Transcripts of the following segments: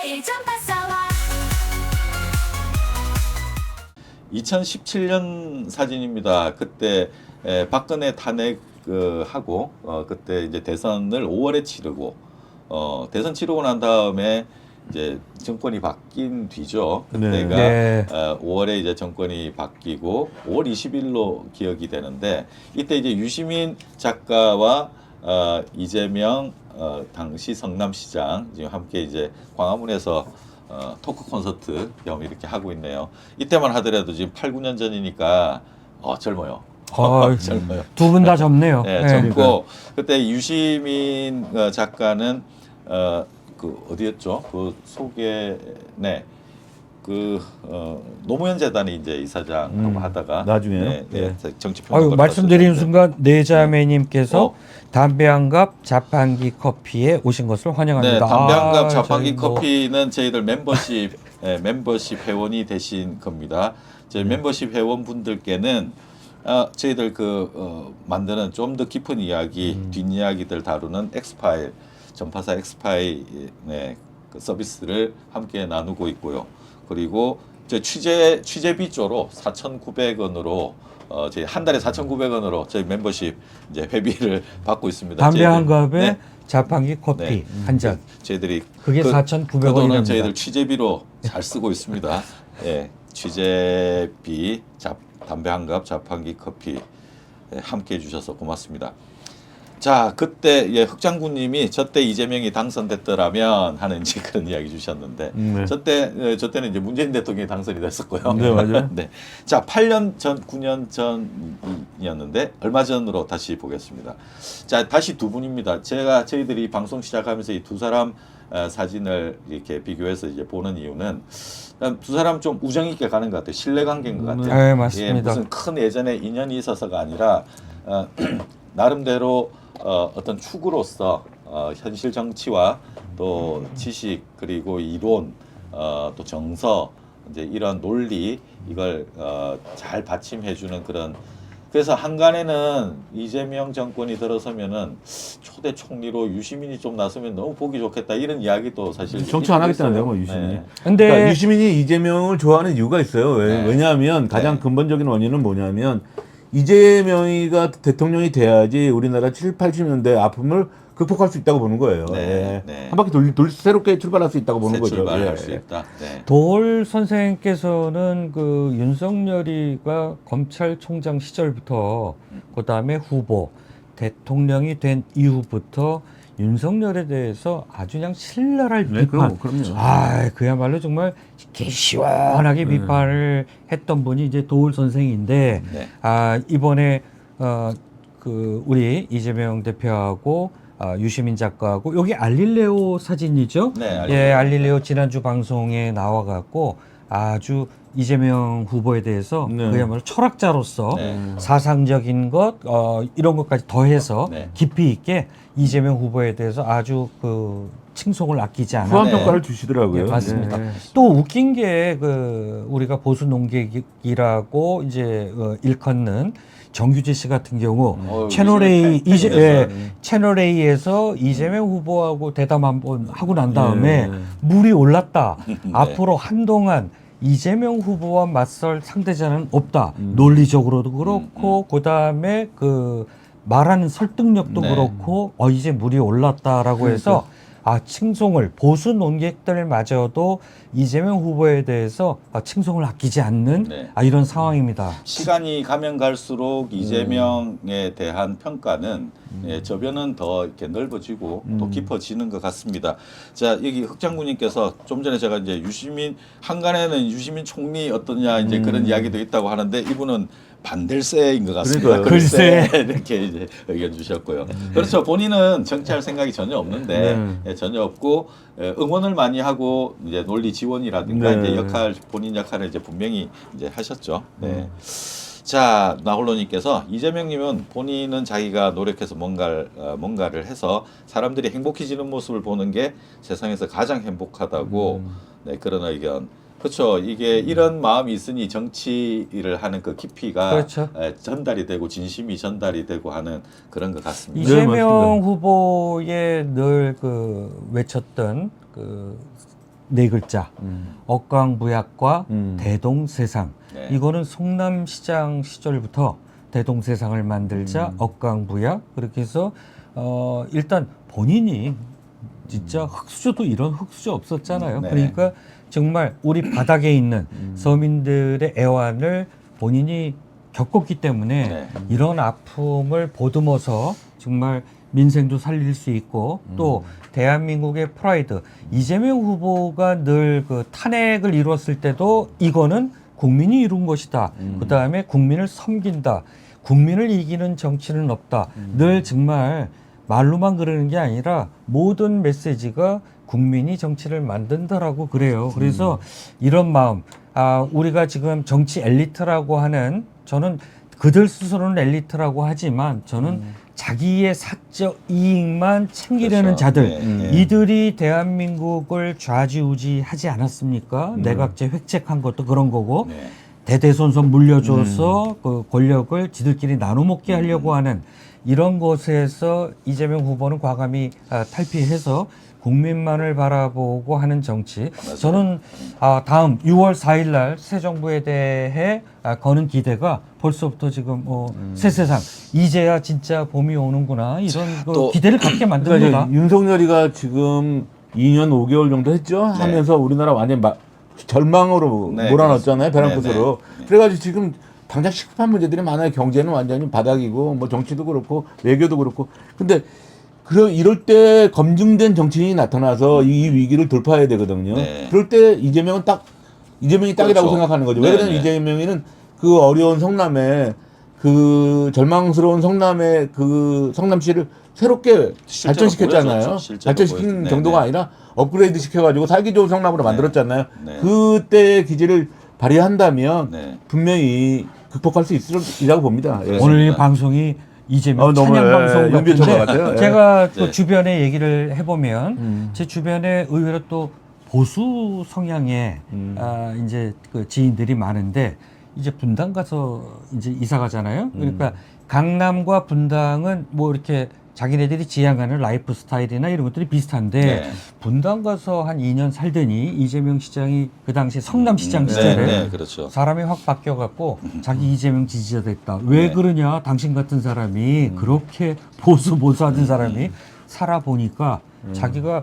매일 전파사와 2017년 사진입니다. 그때 박근혜 탄핵하고 그때 이제 대선을 5월에 치르고 대선 치르고 난 다음에 이제 정권이 바뀐 뒤죠. 그때가 네. 5월에 이제 정권이 바뀌고 5월 20일로 기억이 되는데 이때 이제 유시민 작가와 이재명 당시 성남시장 지금 함께 이제 광화문에서 토크 콘서트 겸 이렇게 하고 있네요. 이때만 하더라도 지금 8, 9년 전이니까 젊어요. 젊어요. 두 분 다 젊네요. 네, 젊고 그때 유시민 작가는 그 어디였죠? 그 소개 노무현 재단의 이제 이사장하고 하다가 나중에요? 정치평론가 말씀드리는 순간 내자매님께서 담배 한 갑 자판기 커피에 오신 것을 환영합니다. 네, 담배 한 갑 저희 자판기 뭐 커피는 저희들 멤버십 멤버십 회원이 되신 겁니다. 저희 멤버십 회원분들께는 저희들 만드는 좀 더 깊은 이야기, 뒷이야기들 다루는 엑스파일 전파사 엑스파일 그 서비스를 함께 나누고 있고요. 그리고 저 취재비 조로 4,900원으로 저희 한 달에 4,900원으로 저희 멤버십 이제 회비를 받고 있습니다. 담배 한 갑에 네. 자판기 커피 한 잔. 저희들이 그게 그 4,900원이랍니다. 돈은 저희들 취재비로 잘 쓰고 있습니다. 예, 취재비, 담배 한 갑, 자판기 커피 함께 해주셔서 고맙습니다. 자, 그때 흑장군님이 저때 이재명이 당선됐더라면 하는 이제 그런 이야기 주셨는데 저때는 이제 문재인 대통령이 당선이 됐었고요. 네, 맞아요. 네. 자, 8년 전, 9년 전이었는데 얼마 전으로 다시 보겠습니다. 자, 다시 두 분입니다. 저희들이 방송 시작하면서 이 두 사람 사진을 이렇게 비교해서 이제 보는 이유는 두 사람 좀 우정 있게 가는 것 같아요. 신뢰 관계인 것 같아요. 네, 맞습니다. 예, 무슨 큰 예전에 인연이 있어서가 아니라 나름대로 어떤 축으로서 현실 정치와 또 지식 그리고 이론 또 정서 이제 이런 논리 이걸 잘 받침해주는 그런. 그래서 한간에는 이재명 정권이 들어서면은 초대 총리로 유시민이 좀 나서면 너무 보기 좋겠다 이런 이야기도 사실 정치 안 하겠다는데요, 뭐 유시민이. 네. 근데 그러니까 유시민이 이재명을 좋아하는 이유가 있어요. 네. 왜냐하면 가장 네. 근본적인 원인은 뭐냐면 이재명이가 대통령이 돼야지 우리나라 7, 80년대 아픔을 극복할 수 있다고 보는 거예요. 네, 예. 네. 한 바퀴 새롭게 출발할 수 있다고 보는 새 거죠. 출발할 예. 수 있다. 네. 도올 선생께서는 그 윤석열이가 검찰총장 시절부터 그다음에 후보 대통령이 된 이후부터 윤석열에 대해서 아주 그냥 신랄할 네, 비판. 그럼요. 그야말로 정말 시원하게 비판을 했던 분이 이제 도올 선생인데 네. 이번에 그 우리 이재명 대표하고 유시민 작가하고 여기 알릴레오 사진이죠. 네, 예, 알릴레오 지난주 방송에 나와갖고 아주 이재명 후보에 대해서 네. 그야말로 철학자로서 네. 사상적인 것 이런 것까지 더해서 네. 깊이 있게 이재명 후보에 대해서 아주 그 칭송을 아끼지 않아. 후한 네. 평가를 주시더라고요. 예, 맞습니다. 네. 또 웃긴 게 우리가 보수 농객이라고 이제 일컫는 정규재 씨 같은 경우 채널 A 채널 A에서 이재명 후보하고 대담 한번 하고 난 다음에 물이 올랐다. 앞으로 한동안 이재명 후보와 맞설 상대자는 없다. 논리적으로도 그렇고 그다음에 그 말하는 설득력도 네. 그렇고 이제 물이 올랐다라고 해서 칭송을 보수 논객들마저도 이재명 후보에 대해서 칭송을 아끼지 않는 네. 이런 상황입니다. 시간이 가면 갈수록 이재명에 대한 평가는 저변은 더 이렇게 넓어지고 또 깊어지는 것 같습니다. 자, 여기 흑장군님께서 좀 전에 제가 이제 한간에는 유시민 총리 어떠냐 이제 그런 이야기도 있다고 하는데 이분은 반댈세인 것 같습니다. 그러니까요. 글쎄. 이렇게 이제 의견 주셨고요. 그렇죠. 본인은 정치할 생각이 전혀 없는데 전혀 없고 응원을 많이 하고 이제 논리 지원이라든가 네. 이제 본인 역할을 이제 분명히 이제 하셨죠. 네. 자, 나홀로님께서 이재명님은 본인은 자기가 노력해서 뭔가를 해서 사람들이 행복해지는 모습을 보는 게 세상에서 가장 행복하다고 네, 그런 의견. 그렇죠. 이게 이런 마음이 있으니 정치를 하는 그 깊이가 그렇죠. 전달이 되고 진심이 전달이 되고 하는 그런 것 같습니다. 이재명 후보의 늘 그 외쳤던 그 네 글자. 억강부약과 대동세상. 네. 이거는 성남시장 시절부터 대동세상을 만들자 억강부약 그렇게 해서 일단 본인이 진짜 흙수저도 이런 흙수저 없었잖아요. 네. 그러니까 정말 우리 바닥에 있는 서민들의 애환을 본인이 겪었기 때문에 네. 이런 아픔을 보듬어서 정말 민생도 살릴 수 있고 또 대한민국의 프라이드 이재명 후보가 늘 그 탄핵을 이뤘을 때도 이거는 국민이 이룬 것이다. 그 다음에 국민을 섬긴다. 국민을 이기는 정치는 없다. 늘 정말 말로만 그러는 게 아니라 모든 메시지가 국민이 정치를 만든다라고 그래요. 그래서 이런 마음, 우리가 지금 정치 엘리트라고 하는 저는 그들 스스로는 엘리트라고 하지만 저는 자기의 사적 이익만 챙기려는 그렇죠. 자들 네, 네. 이들이 대한민국을 좌지우지하지 않았습니까? 내각제 획책한 것도 그런 거고 네. 대대손손 물려줘서 그 권력을 지들끼리 나눠 먹게 하려고 하는 이런 것에서 이재명 후보는 과감히 탈피해서 국민만을 바라보고 하는 정치. 저는 다음 6월 4일 날 새 정부에 대해 거는 기대가 벌써부터 지금 새 세상 이제야 진짜 봄이 오는구나 이런 또 기대를 갖게 만듭니다. 그러니까 윤석열이가 지금 2년 5개월 정도 했죠. 네. 하면서 우리나라 완전 절망으로 네, 몰아넣었잖아요. 벼랑 네, 끝으로. 네. 그래가지고 지금 당장 시급한 문제들이 많아요. 경제는 완전히 바닥이고 뭐 정치도 그렇고 외교도 그렇고. 근데 이럴 때 검증된 정치인이 나타나서 이 위기를 돌파해야 되거든요. 네. 그럴 때 이재명이 딱이라고 그렇죠. 생각하는 거죠. 네, 왜냐하면 네. 이재명이는 그 어려운 성남에 그 절망스러운 성남의 그 성남시를 새롭게 실제로 발전시켰잖아요. 보여줬죠. 실제로 발전시킨 보여줬- 정도가 네, 네. 아니라 업그레이드 시켜가지고 살기 좋은 성남으로 만들었잖아요. 네. 그때의 기질을 발휘한다면 네. 분명히 극복할 수 있으리라고 봅니다. 예. 오늘 이 방송이 이재명 너무, 찬양 방송 윤비초가 같은데 같아요. 예. 제가 또 네. 주변에 얘기를 해보면 제 주변에 의외로 또 보수 성향의 이제 그 지인들이 많은데 이제 분당 가서 이제 이사 가잖아요. 그러니까 강남과 분당은 뭐 이렇게 자기네들이 지향하는 라이프 스타일이나 이런 것들이 비슷한데 네. 분당 가서 한 2년 살더니 이재명 시장이 그 당시 성남시장 네, 시절에 네, 그렇죠. 사람이 확 바뀌어갖고 자기 이재명 지지자 됐다. 왜 네. 그러냐? 당신 같은 사람이 그렇게 보수하던 사람이 살아보니까 자기가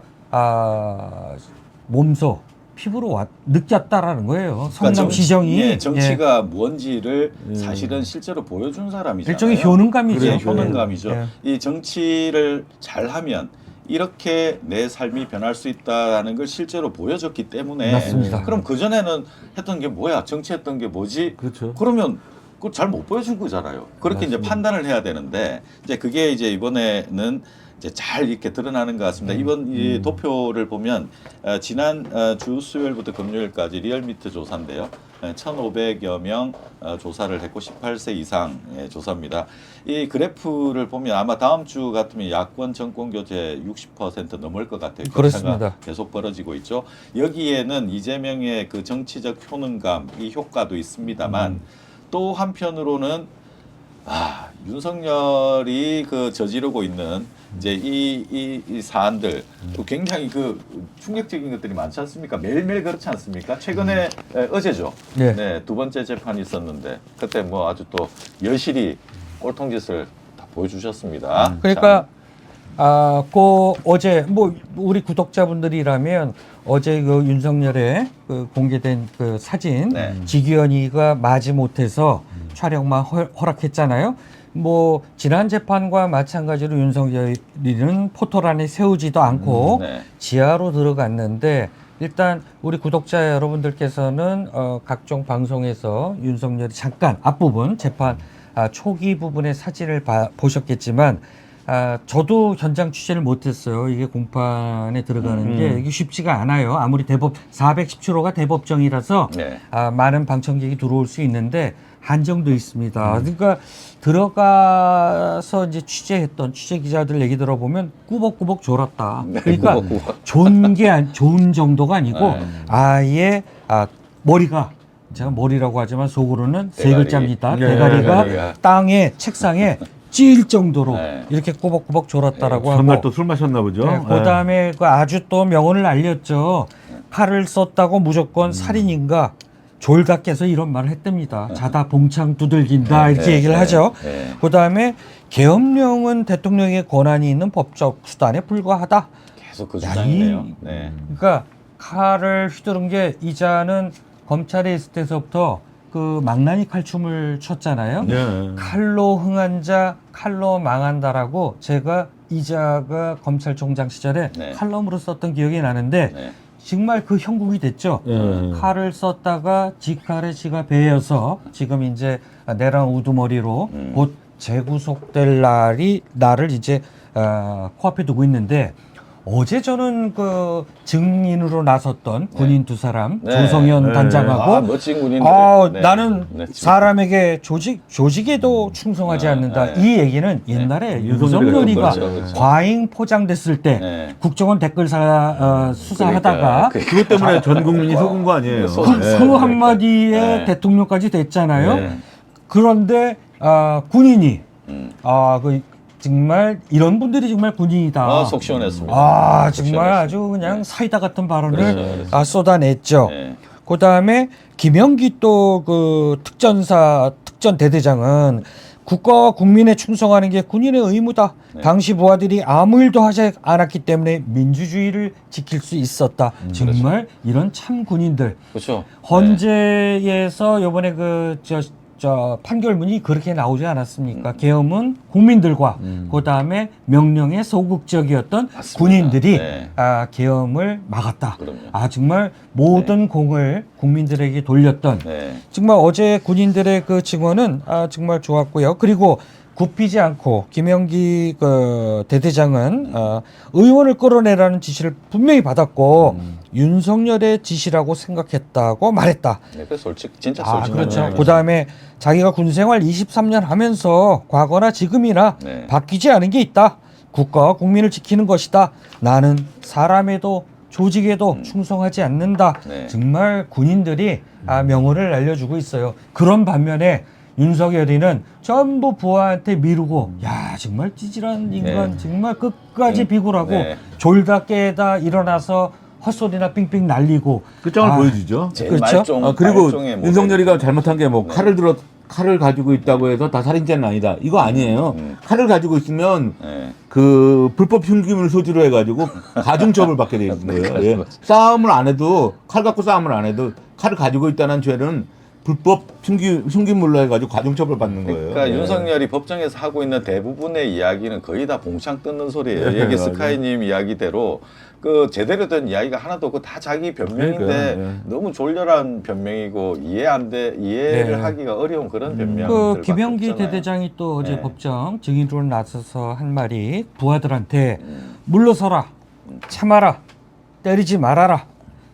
몸소 피부로 느꼈다라는 거예요. 성남시정이 그러니까 정치가 뭔지를 사실은 실제로 보여준 사람이잖아요. 일종의 효능감이죠. 그래, 효능감이죠. 예. 이 정치를 잘하면 이렇게 내 삶이 변할 수 있다는 걸 실제로 보여줬기 때문에 맞습니다. 그럼 그 전에는 했던 게 뭐야? 정치했던 게 뭐지? 그렇죠. 그러면 그걸 잘 못 보여준 거잖아요. 그렇게 이제 판단을 해야 되는데 이제 그게 이제 이번에는 이제 잘 이렇게 드러나는 것 같습니다. 이번 이 도표를 보면 지난 주 수요일부터 금요일까지 리얼미터 조사인데요. 1,500여 명 조사를 했고 18세 이상의 조사입니다. 이 그래프를 보면 아마 다음 주 같으면 야권 정권 교체 60% 넘을 것 같아요. 그렇습니다. 격차가 계속 벌어지고 있죠. 여기에는 이재명의 그 정치적 효능감 이 효과도 있습니다만 또 한편으로는 윤석열이 그 저지르고 있는 이제 이 사안들 또 굉장히 그 충격적인 것들이 많지 않습니까? 매일매일 그렇지 않습니까? 최근에 어제죠. 네. 네, 두 번째 재판이 있었는데 그때 뭐 아주 또 여실히 꼴통짓을 다 보여주셨습니다. 그러니까 그 어제 뭐 우리 구독자분들이라면 어제 그 윤석열의 그 공개된 그 사진 네. 직위원이가 마지못해서 촬영만 허락했잖아요. 뭐 지난 재판과 마찬가지로 윤석열이는 포토란에 세우지도 않고 네. 지하로 들어갔는데 일단 우리 구독자 여러분들께서는 각종 방송에서 윤석열이 잠깐 앞부분 재판 초기 부분의 사진을 보셨겠지만 저도 현장 취재를 못했어요. 이게 공판에 들어가는 게 이게 쉽지가 않아요. 아무리 410초가 대법정이라서 네. 많은 방청객이 들어올 수 있는데 한정돼 있습니다. 그러니까 들어가서 이제 취재했던 취재 기자들 얘기 들어보면 꾸벅꾸벅 졸았다. 네, 그러니까 꾸벅꾸벅. 좋은 정도가 아니고 네. 아예 머리가 제가 머리라고 하지만 속으로는 세 대가리. 글자입니다. 네, 대가리가 대가리가. 땅에 책상에 찔 정도로 네. 이렇게 꾸벅꾸벅 졸았다라고 하고 전날 또 술 마셨나 보죠. 네, 그다음에 그 아주 또 명언을 알렸죠. 칼을 썼다고 무조건 살인인가 졸다깨서 이런 말을 했답니다. 자다 봉창 두들긴다 이렇게 얘기를 하죠. 그다음에 계엄령은 대통령의 권한이 있는 법적 수단에 불과하다. 계속 그 주장이네요. 네. 그러니까 칼을 휘두른 게 이자는 검찰에 있을 때서부터 그 망나니 칼춤을 췄잖아요. 네. 칼로 흥한 자 칼로 망한다라고 제가 이자가 검찰총장 시절에 네. 칼럼으로 썼던 기억이 나는데 네. 정말 그 형국이 됐죠. 칼을 썼다가 지 칼에 지가 베여서 지금 이제 내랑 우두머리로 곧 재구속될 날을 이제 코앞에 두고 있는데 어제 저는 그 증인으로 나섰던 군인 두 사람 네. 조성현 네. 단장하고 멋진 군인들. 네. 나는 네. 사람에게 조직에도 충성하지 않는다. 네. 이 얘기는 옛날에 윤석열이가 그렇죠, 그렇죠. 과잉 포장됐을 때 네. 국정원 댓글사 수사하다가 그것 때문에 전 국민이 속은 거 아니에요. 그 한마디에 네. 대통령까지 됐잖아요. 네. 그런데 군인이 음. 그 정말 이런 분들이 정말 군인이다. 속 시원했습니다. 속 정말 시원했습니다. 아주 그냥 사이다 같은 발언을 그렇죠. 쏟아냈죠. 네. 그다음에 김영기 또 그 특전 대대장은 국가와 국민에 충성하는 게 군인의 의무다. 네. 당시 부하들이 아무 일도 하지 않았기 때문에 민주주의를 지킬 수 있었다. 정말 이런 참 군인들. 그렇죠. 헌재에서 요번에 저 판결문이 그렇게 나오지 않았습니까? 계엄은 국민들과 그다음에 명령에 소극적이었던 맞습니다. 군인들이 네. 계엄을 막았다. 그럼요. 정말 모든 공을 국민들에게 돌렸던 네. 정말 어제 군인들의 그 증언은 정말 좋았고요. 그리고 굽히지 않고 김영기 그 대대장은 의원을 끌어내라는 지시를 분명히 받았고 윤석열의 지시라고 생각했다고 말했다. 네, 그 진짜 솔직한 그렇죠. 이야기죠. 그다음에 자기가 군생활 23년 하면서 과거나 지금이나 네. 바뀌지 않은 게 있다. 국가와 국민을 지키는 것이다. 나는 사람에도 조직에도 충성하지 않는다. 네. 정말 군인들이 명언을 알려주고 있어요. 그런 반면에 윤석열이는 전부 부하한테 미루고 정말 찌질한 인간 정말 끝까지 비굴하고 네. 졸다 깨다 일어나서 헛소리나 삥삥 날리고 끝장을 보여주죠. 제일 그렇죠? 그리고 말종의 모델. 윤석열이가 잘못한 게 뭐 칼을 가지고 있다고 해서 다 살인죄는 아니다. 이거 아니에요. 칼을 가지고 있으면 네. 그 불법 흉기물 소지로 해가지고 가중처벌 받게 돼 있는 거예요. 예. 싸움을 안 해도 칼 갖고 싸움을 안 해도 칼을 가지고 있다는 죄는 불법 흉기물로 해가지고 가중처벌 받는 거예요. 그러니까 예. 윤석열이 법정에서 하고 있는 대부분의 이야기는 거의 다 봉창 뜯는 소리예요. 네, 얘기 맞아요. 스카이님 이야기대로 그 제대로 된 이야기가 하나도 없고 다 자기 변명인데 그러니까요. 예. 너무 졸렬한 변명이고 이해를 네. 하기가 어려운 그런 변명. 그 김영기 대대장이 또 어제 네. 법정 증인으로 나서서 한 말이 부하들한테 물러서라, 참아라, 때리지 말아라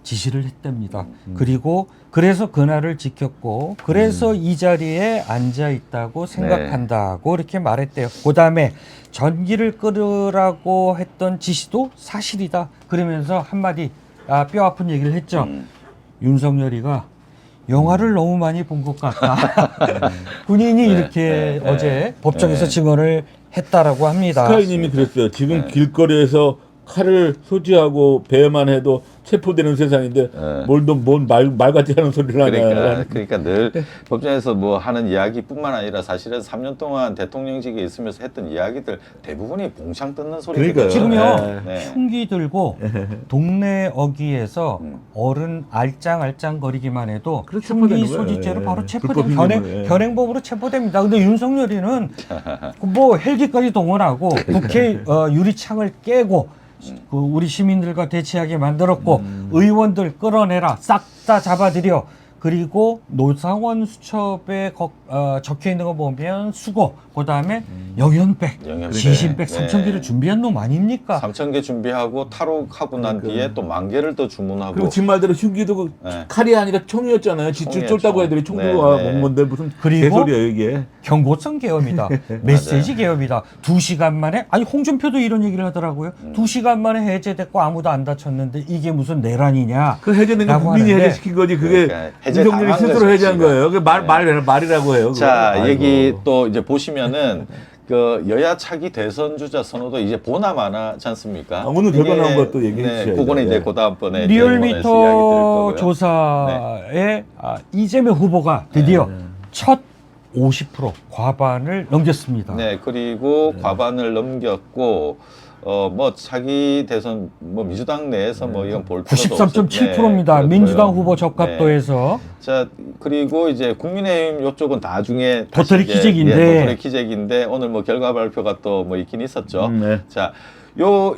지시를 했답니다. 그리고 그래서 그날을 지켰고 그래서 이 자리에 앉아 있다고 생각한다고 이렇게 말했대요. 그다음에 전기를 끄라고 했던 지시도 사실이다. 그러면서 한마디 뼈 아픈 얘기를 했죠. 윤석열이가 영화를 너무 많이 본 것 같다. 군인이 이렇게 어제 법정에서 증언을 했다라고 합니다. 스카이님이 그랬어요. 지금 길거리에서 칼을 소지하고 배만 해도 체포되는 세상인데 말 같지 않은 소리를 하냐. 그러니까 늘 법정에서 뭐 하는 이야기뿐만 아니라 사실은 3년 동안 대통령직에 있으면서 했던 이야기들 대부분이 봉창 뜯는 소리거든요. 그러니까요. 지금요 네. 흉기 들고 동네 어귀에서 어른 알짱알짱거리기만 해도 그렇죠, 흉기 체포되는 거예요. 소지죄로 예. 바로 불법 체포됩니다. 흉기물, 예. 현행법으로 체포됩니다. 근데 윤석열이는 뭐 헬기까지 동원하고 국회 유리창을 깨고 그 우리 시민들과 대치하게 만들었고 의원들 끌어내라 싹 다 잡아들여 그리고 노상원 수첩에 적혀 있는 거 보면 수고 그다음에 영연백, 영연백. 시신백 네. 3,000개를 준비한 놈 아닙니까? 3,000개 준비하고 탈옥하고 난 뒤에 또 10,000개를 또 주문하고 그리고 지 말대로 흉기도 네. 칼이 아니라 총이었잖아요. 총이에요, 쫄다고 총. 애들이 총 네, 들고 네. 먹은 건데 무슨 그리고 개소리야 이게. 경고성 계엄이다. 메시지 계엄이다. 2시간 만에 아니 홍준표도 이런 얘기를 하더라고요. 2시간 만에 해제됐고 아무도 안 다쳤는데 이게 무슨 내란이냐? 그 해제된 건 라고 국민이 하는데 해제시킨 거지. 그게 그러니까 해제 윤석열이 당한 스스로 거죠, 해제한 지가. 거예요. 그 말이라고 해요. 자, 그거. 여기 아이고. 또 이제 보시면은 그 여야 차기 대선 주자 선호도 이제 보나마나지 않습니까? 오늘 결과 이게, 나온 것도 얘기해 주셔야죠. 그거는 이제 네. 그 다음번에 리얼미터 조사에 이재명 후보가 드디어 첫 50% 과반을 넘겼습니다. 네, 그리고 과반을 넘겼고 뭐 차기 대선 뭐 민주당 내에서 뭐 이건 볼 필요도 93.7%입니다. 네, 민주당 그렇고요. 후보 적합도에서 자, 그리고 이제 국민의힘 요쪽은 나중에 도토리 다시 이제, 키재기인데. 도토리 키재기인데 오늘 뭐 결과 발표가 또 뭐 있긴 있었죠. 네. 자,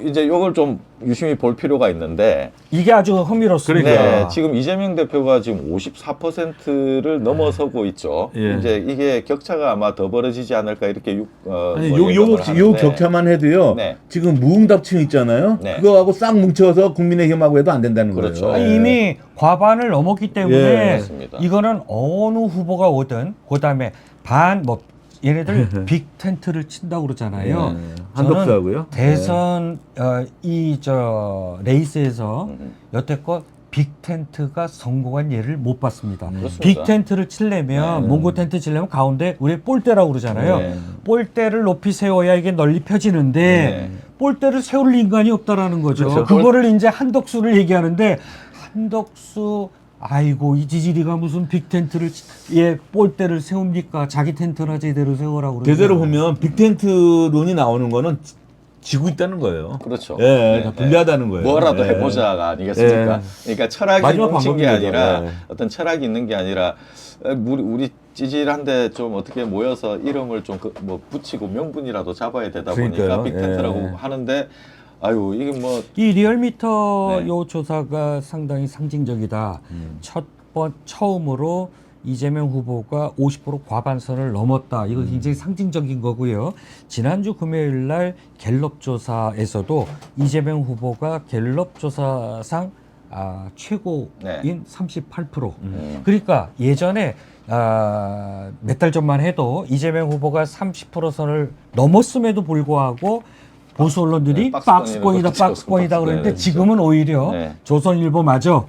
이제 요걸 좀 유심히 볼 필요가 있는데 이게 아주 흥미롭습니다. 네, 지금 이재명 대표가 지금 54%를 넘어서고 있죠. 예. 이제 이게 격차가 아마 더 벌어지지 않을까 이렇게 아니, 뭐 요 예상을 하는데. 격차만 해도요. 네. 지금 무응답층 있잖아요. 네. 그거하고 싹 뭉쳐서 국민의힘하고 해도 안 된다는 그렇죠. 거예요. 아니, 이미 과반을 넘었기 때문에 예, 맞습니다. 이거는 어느 후보가 오든 그다음에 얘네들 빅 텐트를 친다고 그러잖아요. 예, 한덕수하고요. 대선 레이스에서 음. 여태껏 빅 텐트가 성공한 예를 못 봤습니다. 그렇습니다. 빅 텐트를 치려면 몽고 텐트 치려면 가운데 우리 볼대라고 그러잖아요. 네. 볼대를 높이 세워야 이게 널리 펴지는데 네. 볼대를 세울 인간이 없다라는 거죠. 그렇죠. 그거를 이제 한덕수를 얘기하는데 한덕수 아이고 이 지지리가 무슨 빅 텐트를 볼대를 세웁니까? 자기 텐트나 제대로 세우라고 그러죠. 제대로 보면 빅텐트론이 나오는 거는 지고 있다는 거예요. 그렇죠. 예, 네, 다 불리하다는 거예요. 뭐라도 예. 해보자가 아니겠습니까? 예. 그러니까 철학이 마지막 뭉친 게 방법이죠. 아니라 예. 어떤 철학이 있는 게 아니라 우리 찌질한데 좀 어떻게 모여서 이름을 좀 뭐 붙이고 명분이라도 잡아야 되다 보니까 그러니까요. 빅텐트라고 예. 하는데 아유 이게 뭐 이 리얼미터 네. 요 조사가 상당히 상징적이다. 처음으로 이재명 후보가 50% 과반선을 넘었다. 이거 굉장히 상징적인 거고요. 지난주 금요일 날 갤럽 조사에서도 이재명 후보가 갤럽 조사상 최고인 네. 38%. 그러니까 예전에 몇 달 전만 해도 이재명 후보가 30% 선을 넘었음에도 불구하고 보수 언론들이 네, 박스권이라고 박스권이다, 박스권이다 네, 그러는데 네, 지금은 오히려 네. 조선일보마저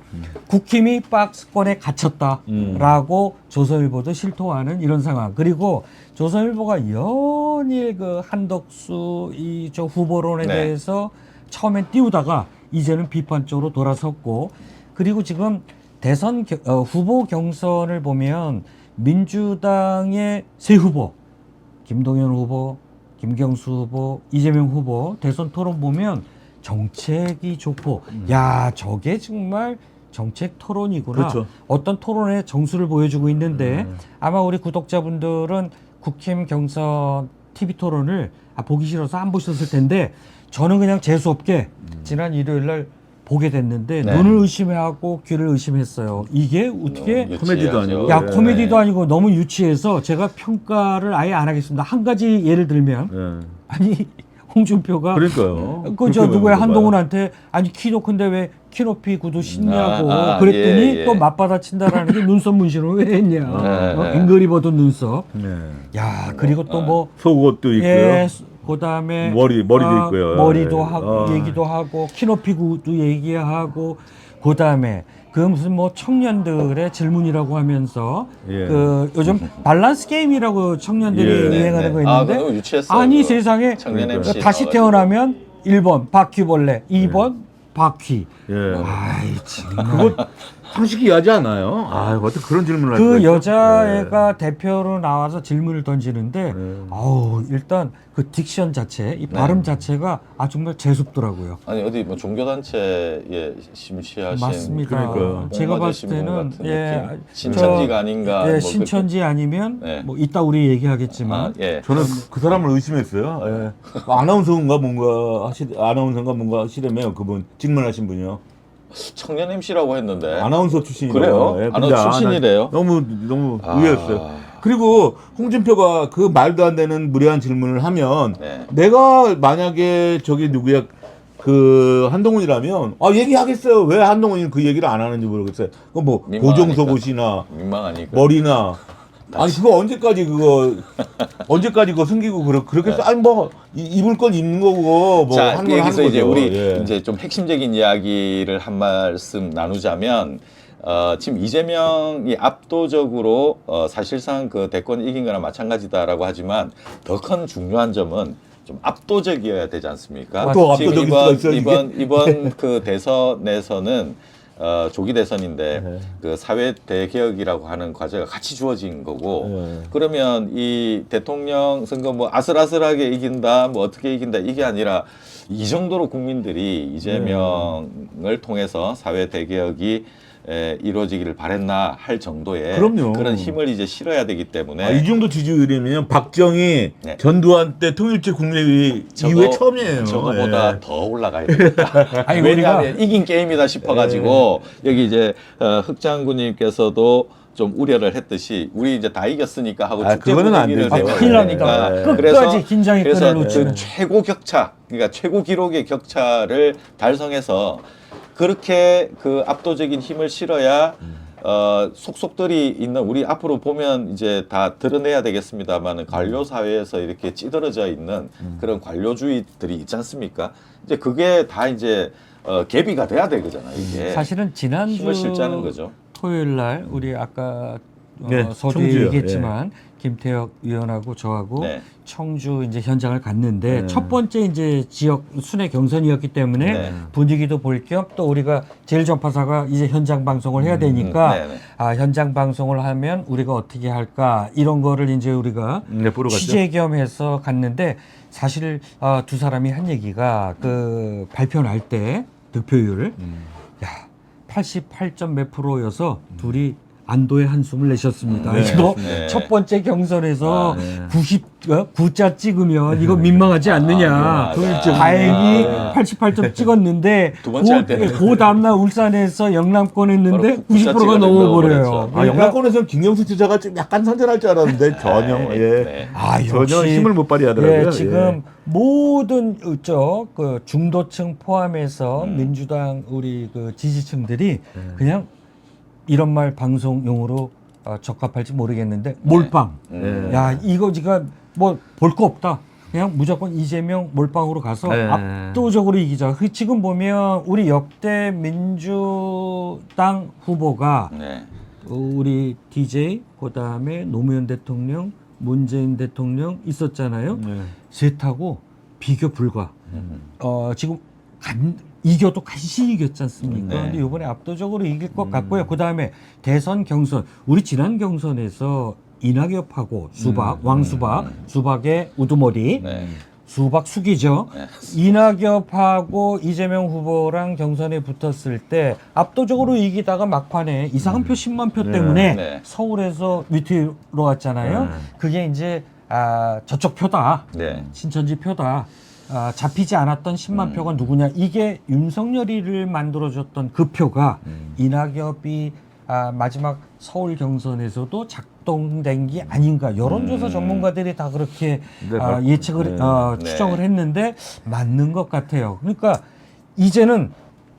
국힘이 박스권에 갇혔다라고 조선일보도 실토하는 이런 상황. 그리고 조선일보가 연일 그 한덕수 저 후보론에 네. 대해서 처음엔 띄우다가 이제는 비판 쪽으로 돌아섰고, 그리고 지금 대선 후보 경선을 보면 민주당의 세 후보, 김동연 후보, 김경수 후보, 이재명 후보 대선 토론 보면 정책이 좋고 야 저게 정말 정책 토론이구나. 그렇죠. 어떤 토론의 정수를 보여주고 있는데 아마 우리 구독자분들은 국힘 경선 TV 토론을 보기 싫어서 안 보셨을 텐데 저는 그냥 재수없게 지난 일요일 날 보게 됐는데 네. 눈을 의심하고 귀를 의심했어요. 이게 어떻게 코미디도 아니고. 야 네. 코미디도 아니고 너무 유치해서 제가 평가를 아예 안 하겠습니다. 한 가지 예를 들면 예. 아니 홍준표가 그러니까요. 그 저 그렇게 누구야 보는 한동훈한테 아니 키도 큰데 왜 키높이 구두 신냐고 그랬더니 예, 예. 또 맞받아 친다라는 게 눈썹 문신을 왜 했냐. 네. 앵그리버드 눈썹. 거예요. 네. 야 그리고 또 뭐 속옷도 있고요. 예, 그다음에 머리도 있고요. 머리도 예. 하고 얘기도 하고 키높이 구두 얘기하고 그다음에 그 무슨 뭐 청년들의 질문이라고 하면서 예. 그 요즘 밸런스 게임이라고 청년들이 예. 유행하는 거 아, 있는데 그거 유치했어요. 아니 그거. 세상에 청년 그러니까요. MC 다시 나와가지고. 태어나면 1번 바퀴벌레, 2번 바퀴. 예. 아이 정말. 그거 상식이 이해하지 않아요? 아, 어떻게 그런 질문을 할 수가 그 있죠? 여자애가 대표로 나와서 질문을 던지는데 네. 아우 일단 그 딕션 자체, 이 발음 자체가 정말 재수없더라고요. 아니 어디 뭐 종교단체에 심취하신 맞습니다. 그러니까요. 제가 뽕맞으신 봤을 분 때는 같은 예, 느낌? 신천지가 아닌가 예, 뭐 신천지 아니면 네. 뭐 이따 우리 얘기하겠지만 예. 저는 그 사람을 의심했어요. 예. 아나운서인가 뭔가 하시려면 그분 질문하신 분이요. 청년 MC라고 했는데 아나운서 출신이라고. 그래요? 예. 근데 아나운서 출신이래요? 너무 아. 의외였어요. 그리고 홍준표가 그 말도 안 되는 무례한 질문을 하면 네. 내가 만약에 저기 누구야 그 한동훈이라면 얘기하겠어요. 왜 한동훈이 그 얘기를 안 하는지 모르겠어요. 그 뭐 민망하니까. 고정속옷이나 민망하니까 머리나 아니 그거 언제까지 그거 숨기고 그렇게 네. 아니 뭐 입을 건 입는 거고 뭐 자, 하는 건 하는 여기서 거죠. 이제 우리 예. 이제 좀 핵심적인 이야기를 한 말씀 나누자면 지금 이재명이 압도적으로 사실상 그 대권 이긴 거나 마찬가지다라고 하지만 더 큰 중요한 점은 좀 압도적이어야 되지 않습니까? 또 지금 압도적일 수가 있어요, 이번 그 대선에서는 조기 대선인데 네. 그 사회 대개혁이라고 하는 과제가 같이 주어진 거고 네. 그러면 이 대통령 선거 뭐 아슬아슬하게 이긴다 뭐 어떻게 이긴다 이게 아니라 이 정도로 국민들이 이재명을 통해서 사회 대개혁이 이루어지기를 바랬나 할 정도의 그럼요. 그런 힘을 이제 실어야 되기 때문에 이 정도 지지율이면 박정희 네. 전두환 때 통일제 국내회의 이후에 처음이에요. 저거보다 예. 더 올라가야 되겠다. 아니, 왜냐하면 이긴 게임이다 싶어가지고 여기 이제 흑 장군님께서도 좀 우려를 했듯이 우리 이제 다 이겼으니까 하고 축제 그거는 안 분위기를 되죠. 내고 큰일 납니다. 그러니까 끝까지 긴장의 끈을 그래서 놓치는. 그 최고 격차, 그러니까 최고 기록의 격차를 달성해서 그렇게 그 압도적인 힘을 실어야 속속들이 있는 우리 앞으로 보면 이제 다 드러내야 되겠습니다만은 관료 사회에서 이렇게 찌들어져 있는 그런 관료주의들이 있지 않습니까? 이제 그게 다 이제 개비가 돼야 되거잖아요. 이게 사실은 지난주 힘을 실자는 거죠. 토요일 날 우리 아까 네, 서두에 청주요. 얘기했지만 김태혁 의원하고 저하고 네. 청주 이제 현장을 갔는데 네. 첫 번째 이제 지역 순회 경선이었기 때문에 네. 분위기도 볼 겸 또 우리가 제일 전파사가 이제 현장 방송을 해야 되니까 네, 네. 현장 방송을 하면 우리가 어떻게 할까 이런 거를 이제 우리가 네, 보러 갔죠. 취재 겸해서 갔는데 사실 두 사람이 한 얘기가 그 발표 날 때 득표율 야 88점 몇 프로여서 둘이 안도의 한숨을 내셨습니다. 네. 이거 네. 첫 번째 경선에서 네. 99자 찍으면 이거 민망하지 않느냐. 그렇죠. 다행히 아, 88점 찍었는데 두 번째 할 때는. 그 다음날 울산에서 영남권 했는데 바로 90자 90%가 찍어야 넘어버려요. 된다고 그랬죠. 영남권에서는 김경수 지사가 좀 약간 선전할 줄 알았는데 전혀 네, 예. 네. 전혀 힘을 못 발휘하더라고요. 예, 지금 모든 그 중도층 포함해서 민주당 우리 그 지지층들이 그냥 이런 말 방송용으로 적합할지 모르겠는데 몰빵. 야 이거 지금 뭐 볼 거 없다. 그냥 무조건 이재명 몰빵으로 가서 네. 압도적으로 이기자. 지금 보면 우리 역대 민주당 후보가 네. 우리 DJ 그다음에 노무현 대통령, 문재인 대통령 있었잖아요. 네. 셋하고 비교 불가. 지금 이겨도 간신히 이겼지 않습니까? 네. 근데 이번에 압도적으로 이길 것 같고요. 그다음에 대선 경선. 우리 지난 경선에서 이낙엽하고 수박, 왕수박, 수박의 우두머리, 네. 수박 숙이죠. 네. 이낙엽하고 이재명 후보랑 경선에 붙었을 때 압도적으로 이기다가 막판에 이상한 표 10만 표 때문에 네. 서울에서 위태로 왔잖아요. 그게 이제 저쪽 표다. 네. 신천지 표다. 잡히지 않았던 10만 표가 누구냐. 이게 윤석열이를 만들어줬던 그 표가 이낙엽이 마지막 서울 경선에서도 작동된 게 아닌가. 여론조사 전문가들이 다 그렇게 네, 예측을 네. 추정을 했는데 맞는 것 같아요. 그러니까 이제는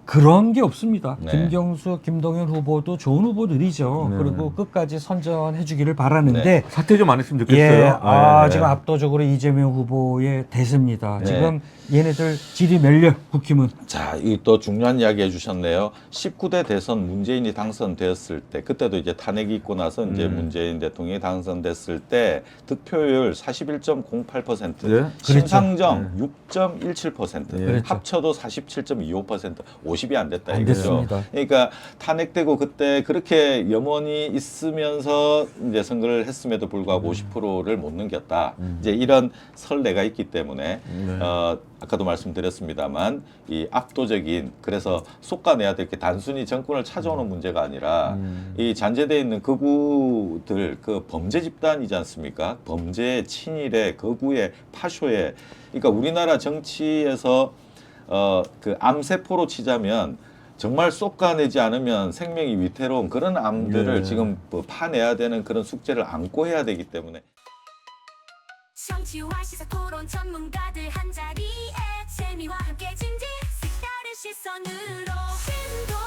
그런 게 없습니다. 네. 김경수, 김동연 후보도 좋은 후보들이죠. 그리고 끝까지 선전해 주기를 바라는데 네. 사퇴 좀 안 했으면 좋겠어요. 예, 네. 지금 압도적으로 이재명 후보의 대세입니다. 네. 지금 얘네들 질이 멸려 국힘은. 자, 이 또 중요한 이야기 해주셨네요. 19대 대선 문재인이 당선되었을 때, 그때도 이제 탄핵이 있고 나서 이제 문재인 대통령이 당선됐을 때 득표율 41.08%, 네. 심상정 6.17%, 그렇죠. 합쳐도 47.25%, 50이 안 됐다 안 이거죠. 됐습니다. 그러니까 탄핵되고 그때 그렇게 염원이 있으면서 이제 선거를 했음에도 불구하고 50%를 못 넘겼다. 이제 이런 선례가 있기 때문에 아까도 말씀드렸습니다만 이 압도적인, 그래서 솎아내야 될 게 단순히 정권을 찾아오는 문제가 아니라 이 잔재되어 있는 극우들, 그 범죄 집단이지 않습니까? 범죄, 친일의, 극우의, 파쇼의, 그러니까 우리나라 정치에서 그 암세포로 치자면 정말 솎아내지 않으면 생명이 위태로운 그런 암들을 지금 뭐 파내야 되는 그런 숙제를 안고 해야 되기 때문에. 정치와 시사 토론 전문가들 한자리에 재미와 함께 진지 색다른 시선으로 심도